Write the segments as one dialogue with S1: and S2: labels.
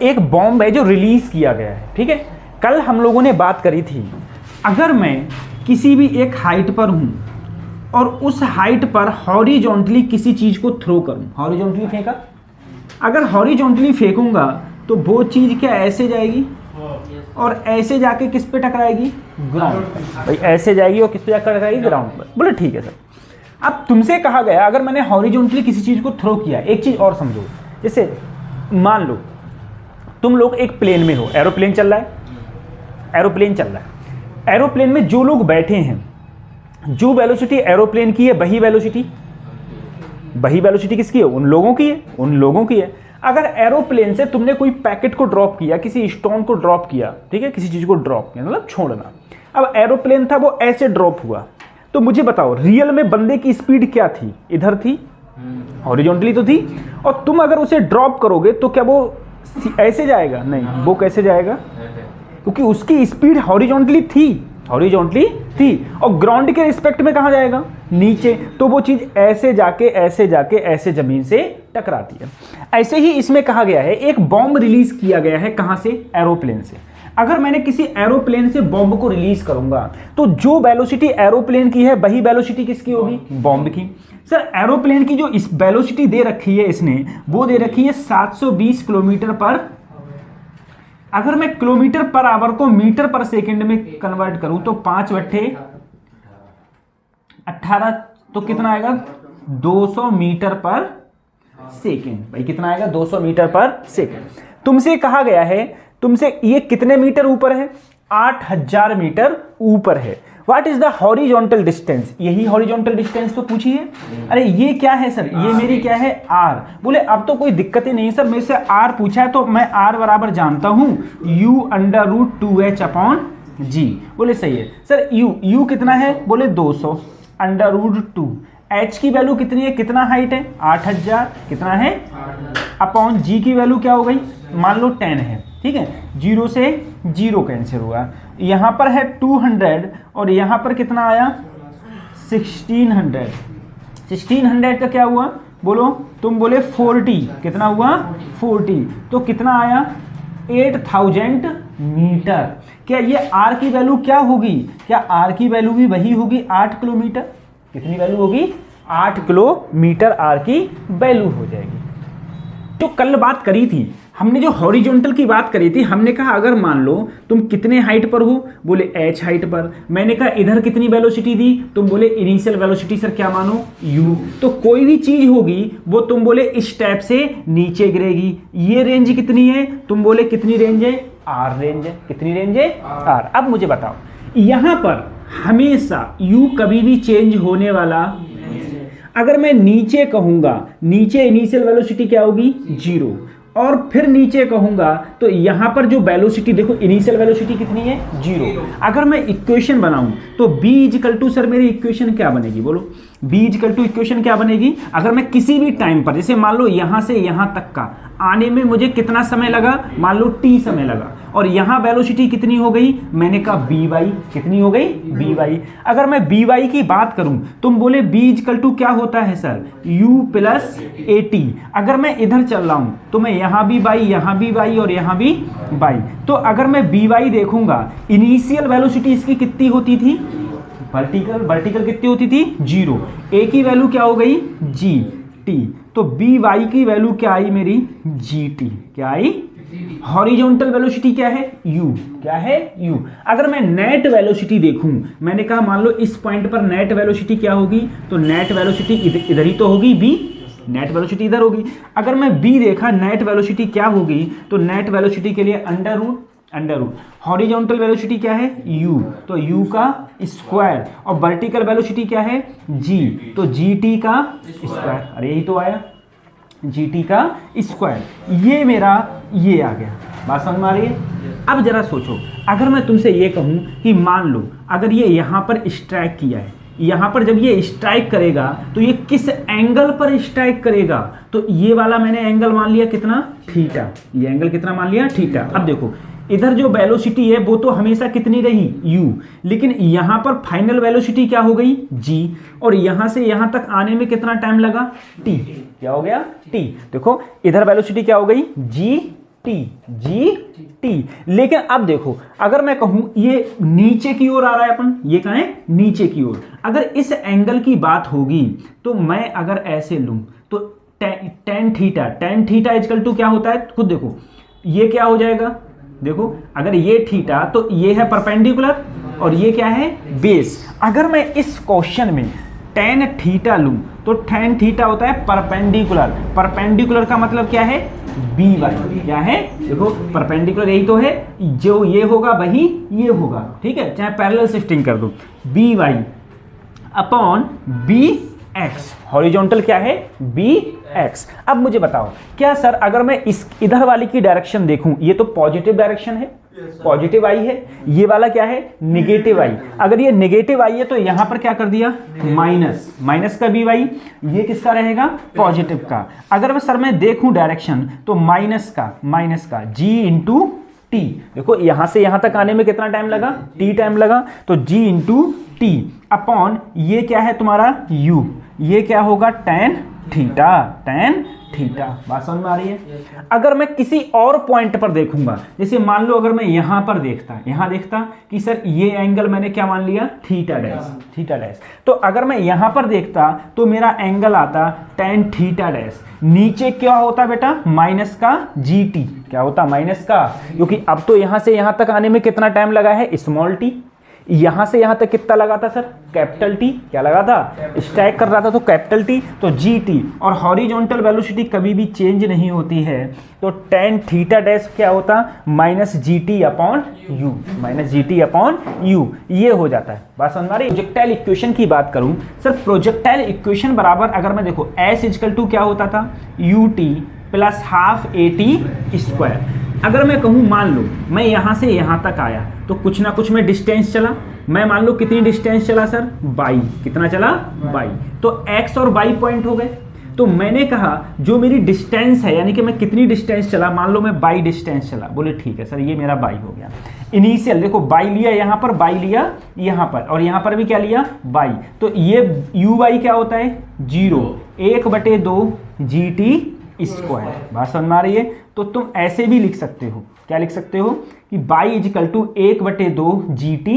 S1: एक बॉम्ब है जो रिलीज किया गया है, ठीक है। कल हम लोगों ने बात करी थी, अगर मैं किसी भी एक हाइट पर हूं और उस हाइट पर हॉरिजॉन्टली किसी चीज को थ्रो करूं, हॉरिजॉन्टली फेंका, अगर हॉरिजॉन्टली फेंकूंगा तो वो चीज क्या ऐसे जाएगी और ऐसे जाके किस पे टकराएगी, ग्राउंड पर। भाई ऐसे जाएगी और किस पे जाकर टकराएगी, ग्राउंड पर। बोले ठीक है सर। अब तुमसे कहा गया अगर मैंने हॉरिजॉन्टली किसी चीज को थ्रो किया, एक चीज और समझो, जैसे मान लो तुम लोग एक प्लेन में हो, एरोप्लेन चल रहा है, एरोप्लेन चल रहा है, एरोप्लेन में जो लोग बैठे हैं, जो वेलोसिटी एरोप्लेन की है वही वेलोसिटी किसकी है, उन लोगों की है, उन लोगों की है। अगर एरोप्लेन से तुमने कोई पैकेट को ड्रॉप किया, किसी स्टोन को ड्रॉप किया, ठीक है, किसी चीज को ड्रॉप किया, मतलब छोड़ना, अब एरोप्लेन था वो ऐसे ड्रॉप हुआ, तो मुझे बताओ रियल में बंदे की स्पीड क्या थी, इधर थी, हॉरिजॉन्टली तो थी, और तुम अगर उसे ड्रॉप करोगे तो क्या वो ऐसे जाएगा, नहीं, वो कैसे जाएगा, क्योंकि उसकी स्पीड हॉरिजॉन्टली थी, और ग्राउंड के रिस्पेक्ट में कहां जाएगा, नीचे, तो वो चीज ऐसे जाके ऐसे जमीन से टकराती है। ऐसे ही इसमें कहा गया है एक बॉम्ब रिलीज किया गया है, कहां से, एरोप्लेन से। अगर मैंने किसी एरोप्लेन से बॉम्ब को रिलीज करूंगा तो जो वेलोसिटी एरोप्लेन की है वही वेलोसिटी किसकी होगी, बॉम्ब की। सर एरोप्लेन की जो इस वेलोसिटी दे रखी है इसने, वो दे रखी है 720 किलोमीटर पर। अगर मैं किलोमीटर पर आवर को मीटर पर सेकंड में कन्वर्ट करूं तो 5/18, तो कितना आएगा, 200 मीटर पर सेकंड। भाई कितना आएगा, 200 मीटर पर सेकंड। तुमसे कहा गया है, तुमसे ये कितने मीटर ऊपर है, 8000 मीटर ऊपर है। What is the horizontal distance, यही हॉरिजॉन्टल डिस्टेंस तो पूछी है। अरे ये क्या है सर, ये मेरी क्या है, आर। बोले अब तो कोई दिक्कत ही नहीं सर, मेरे से आर पूछा है तो मैं आर बराबर जानता हूं u/2h/g। बोले सही है सर। u कितना है, बोले 200 √2। h की वैल्यू कितनी है, कितना हाइट है, 8000, कितना है, अपॉन g की वैल्यू क्या हो गई, मान लो 10 है, ठीक है, 0 से 0 कैंसिल हुआ, यहां पर है 200 और यहां पर कितना आया, 1600 का क्या हुआ, बोलो तुम, बोले 40, कितना हुआ, 40, तो कितना आया, 8000 मीटर। क्या ये r की वैल्यू क्या होगी, क्या r की वैल्यू भी वही होगी, 8 किलोमीटर। कितनी वैल्यू होगी, 8 किलोमीटर r की वैल्यू हो जाएगी। जो कल बात करी थी हमने, जो हॉरिजॉन्टल की बात करी थी, हमने कहा अगर मान लो तुम कितने हाइट पर हो, बोले h हाइट पर। मैंने कहा इधर कितनी वेलोसिटी दी, तुम बोले इनिशियल वेलोसिटी सर क्या मानो, u। तो कोई भी चीज होगी वो तुम बोले इस टाइप से नीचे गिरेगी। ये रेंज कितनी है, तुम बोले कितनी रेंज है, r रेंज है, कितनी रेंज है, r। अब मुझे बताओ यहां पर हमेशा u कभी भी चेंज होने वाला, अगर मैं नीचे कहूंगा, नीचे इनिशियल वेलोसिटी क्या होगी, 0, और फिर नीचे कहूंगा तो यहां पर जो वेलोसिटी देखो, इनिशियल वेलोसिटी कितनी है, 0। अगर मैं इक्वेशन बनाऊं तो b इक्वल टू, सर मेरी इक्वेशन क्या बनेगी, बोलो b इक्वल टू इक्वेशन क्या बनेगी। अगर मैं किसी भी टाइम पर, जैसे मान लो यहां से यहां तक का आने में मुझे कितना समय लगा, मान लो t समय लगा, और यहां वेलोसिटी कितनी हो गई, मैंने कहा by, कितनी हो गई, by। अगर मैं by की बात करूं तुम बोले b इक्वल टू क्या होता है सर, u + at। अगर मैं इधर चल रहा हूं तो मैं यहां भी by, यहां भी by और यहां भी by। तो अगर मैं by देखूंगा, इनिशियल वेलोसिटी इसकी कितनी होती थी, वर्टिकल कितनी होती थी, 0। a की वैल्यू क्या हो गई, gt, तो by की वैल्यू क्या आई मेरी, gt, क्या आई, हॉरिजॉन्टल वेलोसिटी क्या है, u, क्या है, u। अगर मैं नेट वेलोसिटी देखूं, मैंने कहा मान लो इस पॉइंट पर नेट वेलोसिटी क्या होगी, तो नेट वेलोसिटी इधर ही तो होगी, b, नेट वेलोसिटी इधर होगी। अगर मैं b देखा, नेट वेलोसिटी क्या होगी, तो नेट वेलोसिटी के लिए अंडर रूट, हॉरिजॉन्टल वेलोसिटी क्या है, u, तो u का स्क्वायर, और वर्टिकल वेलोसिटी क्या है, g, तो gt का स्क्वायर। अरे यही तो आया, gt का स्क्वायर। ये मेरा ये आ गया, बात समझ में आ रही है। अब जरा सोचो, अगर मैं तुमसे ये कहूं कि मान लो अगर ये यहां पर स्ट्राइक किया है, यहां पर जब ये स्ट्राइक करेगा तो ये किस एंगल पर स्ट्राइक करेगा, तो ये वाला मैंने एंगल मान लिया कितना, थीटा। ये एंगल कितना मान लिया, थीटा। अब देखो इधर जो वेलोसिटी है वो तो हमेशा कितनी रही, u, लेकिन यहां पर फाइनल वेलोसिटी क्या हो गई, g, और यहां से यहां तक आने में कितना टाइम लगा, t। क्या हो गया, t। देखो इधर वेलोसिटी क्या हो गई, g जी टी। लेकिन अब देखो, अगर मैं कहूं ये नीचे की ओर आ रहा है, अपन ये कहां है, नीचे की ओर। अगर इस एंगल की बात होगी तो मैं अगर ऐसे लूं तो टेन थीटा इक्वल टू क्या होता है, खुद देखो ये क्या हो जाएगा, देखो अगर ये थीटा तो ये है परपेंडिकुलर और ये क्या है, बेस। अगर मैं इस क्वेश्चन में टेन थीटा लूं तो टेन थीटा होता है परपेंडिकुलर। परपेंडिकुलर का मतलब क्या है, बी वाई। क्या है, देखो परपेंडिकुलर यही तो है, जो ये होगा वही ये होगा, ठीक है, चाहे पैरेलल शिफ्टिंग कर दो। B Y upon B X, horizontal क्या है, बी एक्स। अब मुझे बताओ, क्या सर अगर मैं इस इधर वाली की डायरेक्शन देखूं, ये तो पॉजिटिव डायरेक्शन है, पॉजिटिव आई है, ये वाला क्या है, निगेटिव आई। अगर ये निगेटिव आई है तो यहां पर क्या कर दिया, माइनस, माइनस का बी वाई, ये किसका रहेगा, पॉजिटिव का। अगर मैं सर मैं देखूं डायरेक्शन तो माइनस का जी इंटू टी। देखो यहां से यहां तक आने में कितना टाइम लगा, टी टाइम लगा, तो जी इंटू टी अपॉन ये क्या है तुम्हारा यू, ये क्या होगा टेन थीटा। बात समझ में आ रही है। अगर मैं किसी और पॉइंट पर देखूंगा, जैसे मान लो अगर मैं यहां पर देखता कि सर ये एंगल मैंने क्या मान लिया, थीटा डैश, तो अगर मैं यहां पर देखता तो मेरा एंगल आता टेन थीटा डैश। नीचे क्या होता बेटा, माइनस का जी टी, क्या होता माइनस का, क्योंकि अब तो यहां से यहां तक आने में कितना टाइम लगा है, स्मॉल टी। यहां से यहां तक कितना लगा था सर, कैपिटल टी। क्या लगा था, स्ट्राइक कर रहा था तो कैपिटल टी, तो जी टी। और हॉरिजॉन्टल वेलोसिटी कभी भी चेंज नहीं होती है, तो टेन थीटा डैश क्या होता, minus G T upon you, ये हो जाता है। बात समझ में आ रही है। प्रोजेक्टाइल इक्वेशन की बात करूं सर, प्रोजेक्टाइल इक्वेशन बराबर अगर मैं देखो एस इक्वल टू क्या होता था, U T plus half A T square. अगर मैं कहूं मान लो मैं यहां से यहां तक आया तो कुछ ना कुछ मैं डिस्टेंस चला, मैं मान लो कितनी डिस्टेंस चला सर, बाई, कितना चला, बाई, तो एक्स और बाई पॉइंट हो गए। तो मैंने कहा जो मेरी डिस्टेंस है, यानी कि मैं कितनी डिस्टेंस चला, मान लो मैं बाई डिस्टेंस चला, बोले ठीक है सर ये मेरा बाई हो गया। इनिशियल देखो बाई लिया यहां पर, बाई लिया यहां पर, और यहां पर भी क्या लिया, बाई, तो ये यू बाई क्या होता है, 0/1/2 जी टी स्क्वायर। बात समझ में आ रही है। तो तुम ऐसे भी लिख सकते हो, क्या लिख सकते हो कि by equal to 1/2 G T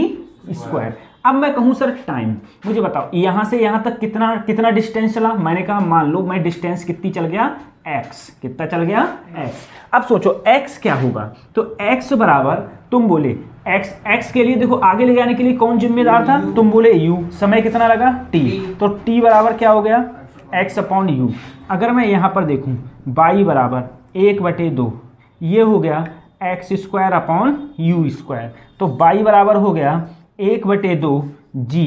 S1: square. अब मैं कहूं सर टाइम, मुझे बताओ यहां से यहां तक कितना डिस्टेंस चला, मैंने कहा मान लो मैं डिस्टेंस कितनी चल गया, x, कितना चल गया, x। अब सोचो x क्या होगा, तो x बराबर तुम बोले x के लिए देखो आगे ले जाने के लिए कौन जिम्मेदार था, तुम बोले u, समय कितना लगा t, तो t बराबर क्या हो गया, x अपॉन यू। अगर मैं यहां पर देखूं बाई बराबर 1/2, ये हो गया x square upon u square, तो बाई बराबर हो गया 1/2 g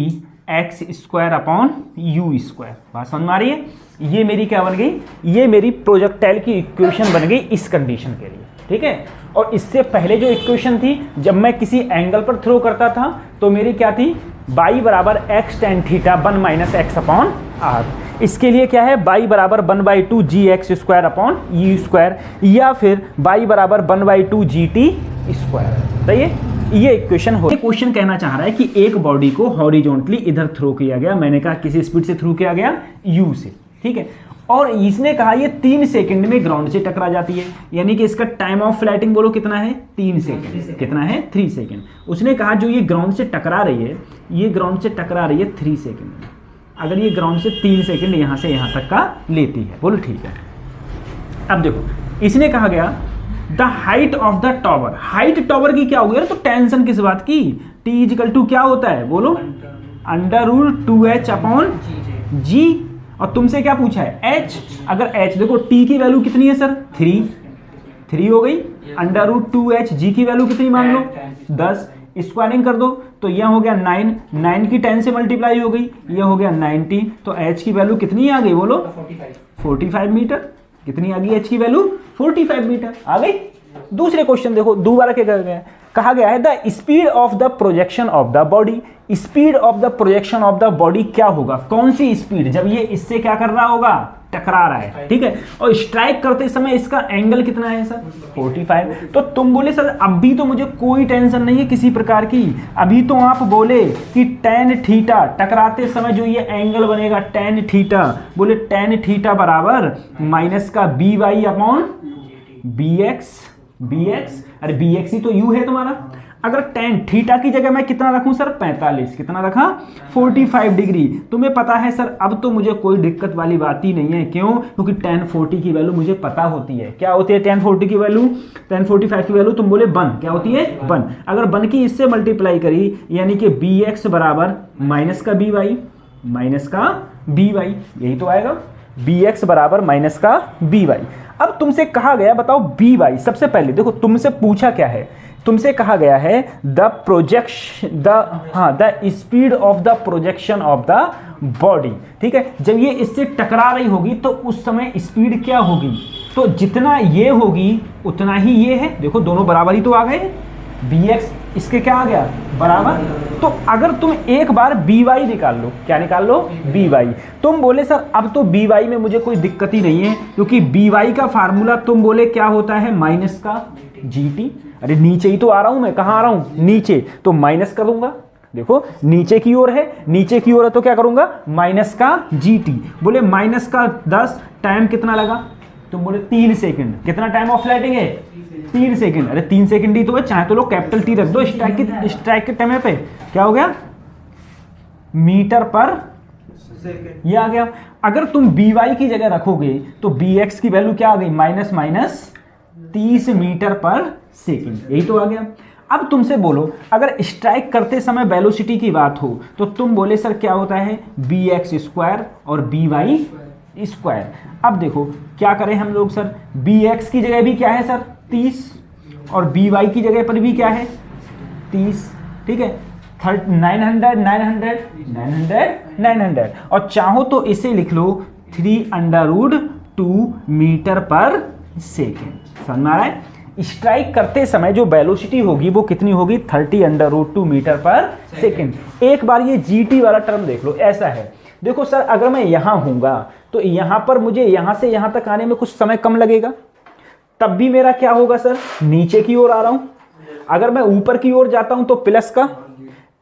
S1: x square upon u square. बात समझ में आ रही है। ये मेरी क्या बन गई, ये मेरी प्रोजेक्टाइल की इक्वेशन बन गई इस कंडीशन के लिए, ठीक है। और इससे पहले जो इक्वेशन थी, जब मैं किसी एंगल पर थ्रो करता था तो मेरी क्या थी, बाई बराबर x tan theta 1 minus x upon r. इसके लिए क्या है, बाई बराबर 1/2 g x square upon u square, या फिर बाई बराबर 1/2 जी टी स्क्वायर। तो ये इक्वेशन हो। क्वेश्चन कहना चाह रहा है कि एक बॉडी को हॉरिजॉन्टली इधर थ्रो किया गया, मैंने कहा किसी स्पीड से थ्रो किया गया, यू से, ठीक है, और इसने कहा ये 3 सेकंड में ग्राउंड से टकरा जाती है, यानी कि इसका टाइम ऑफ फ्लैटिंग बोलो कितना है, 3 सेकंड। कितना है, 3 सेकंड। उसने कहा जो ये ग्राउंड से टकरा रही है, ये ग्राउंड से टकरा रही है 3 सेकंड में, अगर ये ग्राउंड से 3 सेकंड यहां से यहां तक का लेती है, बोलो ठीक है। अब देखो इसने कहा गया the height of the tower, height tower की क्या होगी यार, तो टेंशन किस बात की, टी इक्वल टू क्या होता है, बोलो √2h अपॉन जी, और तुमसे क्या पूछा है, h। अगर h देखो t की वैल्यू कितनी है सर, 3 हो गई, √2h, g की वैल्यू कितनी मान लो 10, स्क्वायरिंग कर दो तो यह हो गया 9 की 10 से मल्टीप्लाई हो गई, यह हो गया 90, तो h की वैल्यू कितनी आ गई, बोलो 45 मीटर। कितनी आ गई h की वैल्यू, 45 मीटर आ गई। दूसरे क्वेश्चन देखो, दोबारा क्या कहा गया है, the speed of the projection of the body. Speed of the projection of the body क्या होगा, कौन सी स्पीड, जब ये इससे क्या कर रहा होगा, टकरा रहा है, ठीक है, और स्ट्राइक करते समय इसका एंगल कितना है सर, 45। तो तुम बोले सर अभी तो मुझे कोई टेंशन नहीं है किसी प्रकार की, अभी तो आप बोले कि tan थीटा, टकराते समय जो ये एंगल बनेगा tan थीटा, बोले tan थीटा बराबर माइनस का B Y upon B X B X, अरे बी एक्स ही तो यू है तुम्हारा। अगर टेन थीटा की जगह मैं कितना रखूं सर 45, कितना रखा 45 डिग्री। तुम्हें पता है सर अब तो मुझे कोई दिक्कत वाली बात ही नहीं है, क्यों? क्योंकि tan 40 की वैल्यू मुझे पता होती है। क्या होती है tan 40 की वैल्यू? tan 45 की वैल्यू तुम बोले 1, क्या होती है 1। अगर 1 की इससे मल्टीप्लाई करी यानी कि बी एक्स बराबर माइनस का बी वाई, माइनस का बी वाई, यही तो आएगा बी एक्स बराबर माइनस का बी वाई। अब तुमसे कहा गया बताओ बी वाई, सबसे पहले देखो तुमसे पूछा क्या है, तुमसे कहा गया है the speed of the projection of the body. ठीक है, जब ये इससे टकरा रही होगी तो उस समय स्पीड क्या होगी? तो जितना ये होगी उतना ही ये है। देखो दोनों बराबर ही तो आ गए, बी एक्स इसके क्या आ गया बराबर। तो अगर तुम एक बार बी वाई निकाल लो, क्या निकाल लो? B Y. तुम बोले सर अब तो बी वाई में मुझे कोई दिक्कत ही नहीं है, क्योंकि बी वाई का फार्मूला तुम बोले क्या होता है माइनस का जी टी। अरे नीचे ही तो आ रहा हूं मैं, कहां आ रहा हूं? नीचे, तो माइनस कर दूंगा। देखो नीचे की ओर है, नीचे की ओर है तो क्या करूंगा माइनस का जी टी। बोले माइनस का 10, टाइम कितना लगा? तुम बोले 3 सेकंड। कितना टाइम ऑफ लाइटिंग है? 3 सेकंड। अरे 3 सेकंड ही तो है, चाहे तो लोग कैपिटल टी रख दो स्ट्राइक के टाइम पे। क्या हो गया? मीटर पर ये आ गया। अगर तुम बी वाई की जगह रखोगे तो बी एक्स की वैल्यू क्या आ गई? माइनस माइनस 30 मीटर पर सेकंड, यही तो आ गया। अब तुमसे बोलो अगर स्ट्राइक करते समय वेलोसिटी की बात हो तो तुम बोले सर क्या होता है बी एक्स स्क्वायर और बी वाई स्क्वायर। अब देखो क्या करें हम लोग सर, बी एक्स की जगह भी क्या है सर 30 और बी वाई की जगह पर भी क्या है 30। ठीक है, 900 900 900 900 और चाहो तो इसे लिख लो 3√2 मीटर पर सेकेंड। समझ में आ रहा है? स्ट्राइक करते समय जो वेलोसिटी होगी वो कितनी होगी 30√2 मीटर पर सेकेंड। एक बार ये जीटी वाला टर्म देख लो, ऐसा है देखो सर अगर मैं यहां हूंगा तो यहां पर मुझे यहां से यहां तक आने में कुछ समय कम लगेगा, तब भी मेरा क्या होगा सर नीचे की ओर आ रहा हूं। अगर मैं ऊपर की ओर जाता हूं तो प्लस का,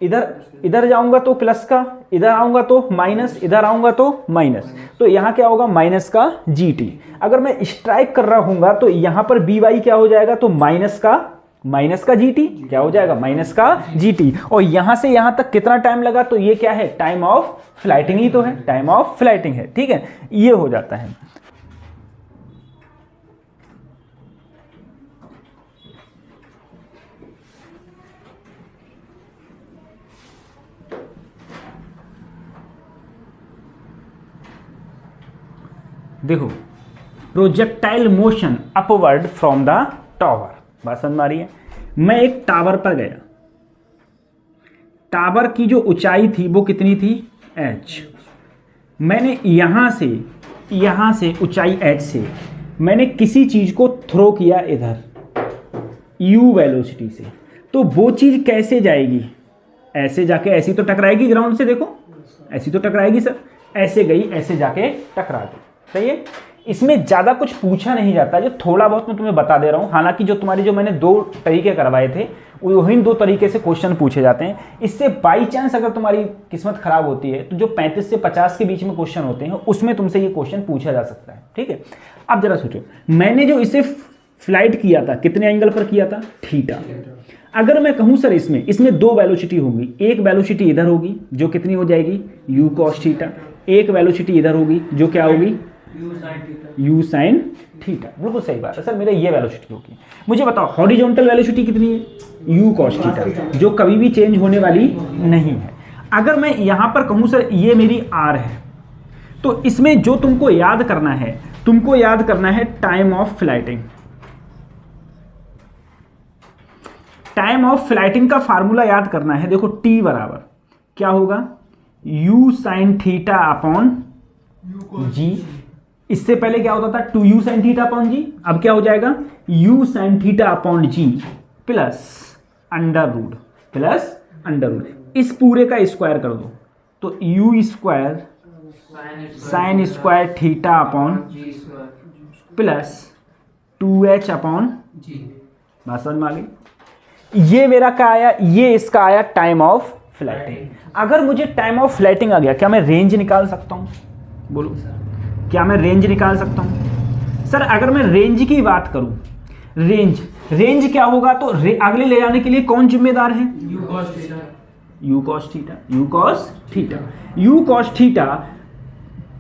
S1: इधर जाऊंगा तो प्लस का, इधर आऊंगा तो माइनस, इधर आऊंगा तो माइनस, तो यहां क्या होगा माइनस का जीटी। अगर मैं स्ट्राइक कर रहा हूंगा तो यहां पर बी वाई क्या हो जाएगा तो माइनस का जीटी, क्या हो जाएगा माइनस का जीटी। और यहां से यहां तक कितना टाइम लगा तो ये क्या है टाइम ऑफ फ्लाइटिंग ही तो है, टाइम ऑफ फ्लाइटिंग है। ठीक है, ये हो जाता है। देखो projectile motion upward from the tower, बात समझ में आ रही है? मैं एक टावर पर गया, टावर की जो ऊंचाई थी वो कितनी थी h। मैंने यहां से ऊंचाई h से मैंने किसी चीज को थ्रो किया इधर u वेलोसिटी से, तो वो चीज कैसे जाएगी? ऐसे जाके ऐसी तो टकराएगी ग्राउंड से, देखो ऐसी तो टकराएगी सर, ऐसे गई ऐसे जाके टकरा गई। सही है, इसमें ज़्यादा कुछ पूछा नहीं जाता, जो थोड़ा बहुत मैं तुम्हें बता दे रहा हूँ। हालांकि जो मैंने 2 तरीके करवाए थे वही 2 तरीके से क्वेश्चन पूछे जाते हैं। इससे बाई चांस अगर तुम्हारी किस्मत खराब होती है तो जो 35 से 50 के बीच में क्वेश्चन होते हैं उसमें तुमसे ये क्वेश्चन पूछा जा सकता है। ठीक है, अब जरा सोचो, मैंने जो इसे फ्लाइट किया था कितने एंगल पर किया था थीटा। अगर मैं कहूँ सर इसमें 2 वेलोसिटी होंगी, एक वेलोसिटी इधर होगी जो कितनी हो जाएगी यू कॉस थीटा, एक वेलोसिटी इधर होगी जो क्या होगी यू साइन थीटा। बिल्कुल सही बात है सर, मेरा ये वेलोसिटी होगी। मुझे बताओ हॉरिजॉन्टल वेलोसिटी कितनी है यू कॉस थीटा, जो कभी भी चेंज होने वाली नहीं है। अगर मैं यहां पर कहूं सर ये मेरी आर है, तो इसमें जो तुमको याद करना है time of flighting. Time of flighting का फार्मूला याद करना है। देखो टी बराबर क्या होगा यू साइन थीटा अपॉन जी। इससे पहले क्या होता था 2u साइन थीटा अपॉन जी, अब क्या हो जाएगा u sine theta upon g plus under root. इस पूरे का स्क्वायर कर दो तो u square sine square theta upon plus 2h अपॉन जी। बात समझ में आ गई? ये मेरा क्या आया, ये इसका आया टाइम ऑफ फ्लाइटिंग। अगर मुझे टाइम ऑफ फ्लाइटिंग आ गया, क्या मैं रेंज निकाल सकता हूं? बोलो, क्या मैं रेंज निकाल सकता हूं? सर अगर मैं रेंज की बात करूं, रेंज रेंज क्या होगा, तो आगे ले जाने के लिए कौन जिम्मेदार है, यू कॉस थीटा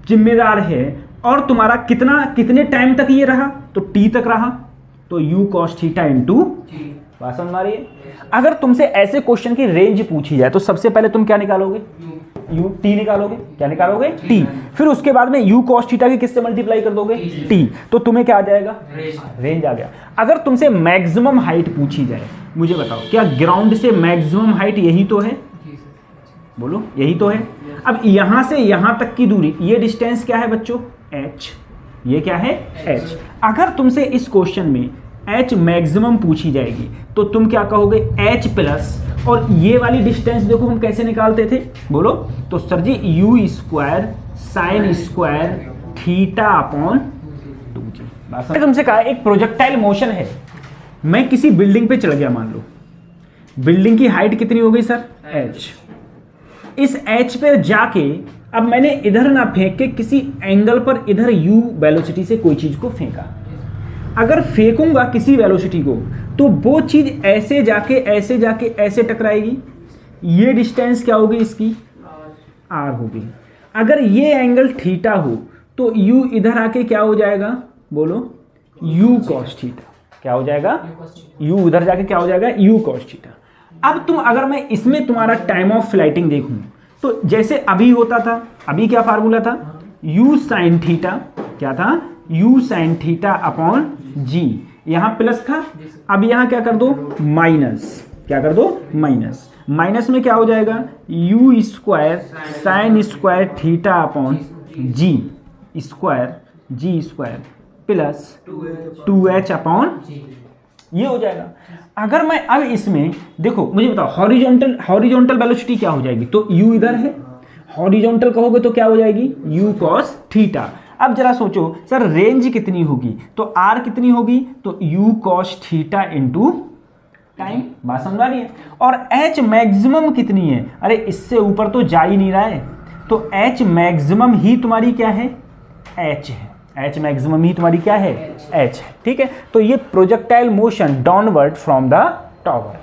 S1: जिम्मेदार है। और तुम्हारा कितने टाइम तक ये रहा, तो टी तक रहा, तो यू कॉस थीटा इंटू, बात समझ आ रही है। अगर तुमसे ऐसे क्वेश्चन की रेंज पूछी जाए तो सबसे पहले तुम क्या निकालोगे, यू टी निकालोगे, क्या निकालोगे, टी। फिर उसके बाद में यू कॉस थीटा की किससे मल्टीप्लाई कर दोगे, टी, तो तुम्हें क्या आ जाएगा, रेंज आ गया। अगर तुमसे मैक्सिमम हाइट पूछी जाए, मुझे बताओ क्या ग्राउंड से मैक्सिमम हाइट यही तो है, बोलो यही तो है। अब यहां से यहां तक की दूरी, ये डिस्टेंस क्या है बच्चों, h, ये क्या है h। अगर तुमसे इस क्वेश्चन में h मैक्सिमम पूछी जाएगी तो तुम क्या कहोगे, h प्लस, और ये वाली डिस्टेंस देखो हम कैसे निकालते थे, बोलो, तो sir ji U square sine square theta upon 2g। तुमसे कहा एक प्रोजेक्टाइल मोशन है, मैं किसी बिल्डिंग पे चढ़ गया, मान लो बिल्डिंग की हाइट कितनी हो गई सर, h। इस h पे जाके अब मैंने इधर ना फेंक के किसी एंगल पर इधर u वेलोसिटी से कोई चीज को फेंका। अगर फेंकूंगा किसी वेलोसिटी को तो वो चीज ऐसे जाके ऐसे टकराएगी, ये डिस्टेंस क्या होगी इसकी, r होगी। अगर ये एंगल थीटा हो तो u इधर आके क्या हो जाएगा, बोलो u cos थीटा, क्या हो जाएगा, u इधर जाके क्या हो जाएगा, u cos थीटा। अब तुम अगर मैं इसमें तुम्हारा टाइम ऑफ फ्लाइटिंग देखूं तो जैसे अभी होता था, अभी क्या फार्मूला था, u साइन थीटा, क्या था, u sine theta upon g, यहां प्लस था, अब यहां क्या कर दो, माइनस, क्या कर दो, माइनस। माइनस में क्या हो जाएगा, u square sine square theta upon g square plus 2h upon, ये हो जाएगा। अगर मैं अब इसमें देखो, मुझे बताओ हॉरिजॉन्टल वेलोसिटी क्या हो जाएगी, तो u इधर है, हॉरिजॉन्टल कहोगे तो क्या हो जाएगी, u cos थीटा। अब जरा सोचो सर रेंज कितनी होगी, तो r कितनी होगी, तो u cos theta into time, बात समझ आ रही है। और h मैक्सिमम कितनी है, अरे इससे ऊपर तो जा ही नहीं रहा है, तो h मैक्सिमम ही तुम्हारी क्या है, h है, h मैक्सिमम ही तुम्हारी क्या है, h है, ठीक है। तो ये projectile motion downward from the tower,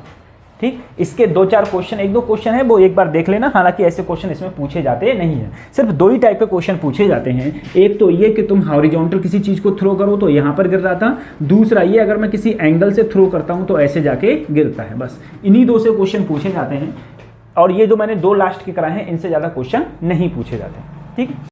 S1: ठीक। इसके 2-4 क्वेश्चन, 1-2 क्वेश्चन है वो एक बार देख लेना, हालांकि ऐसे क्वेश्चन इसमें पूछे जाते नहीं है, सिर्फ 2 ही टाइप के क्वेश्चन पूछे जाते हैं। एक तो ये कि तुम हॉरिजॉन्टल किसी चीज को थ्रो करो तो यहाँ पर गिर रहा था, दूसरा ये अगर मैं किसी एंगल से थ्रो करता हूँ तो ऐसे जाके गिरता है, बस इन्हीं 2 से क्वेश्चन पूछे जाते हैं। और ये जो मैंने 2 लास्ट के कराए हैं इनसे ज्यादा क्वेश्चन नहीं पूछे जाते, ठीक।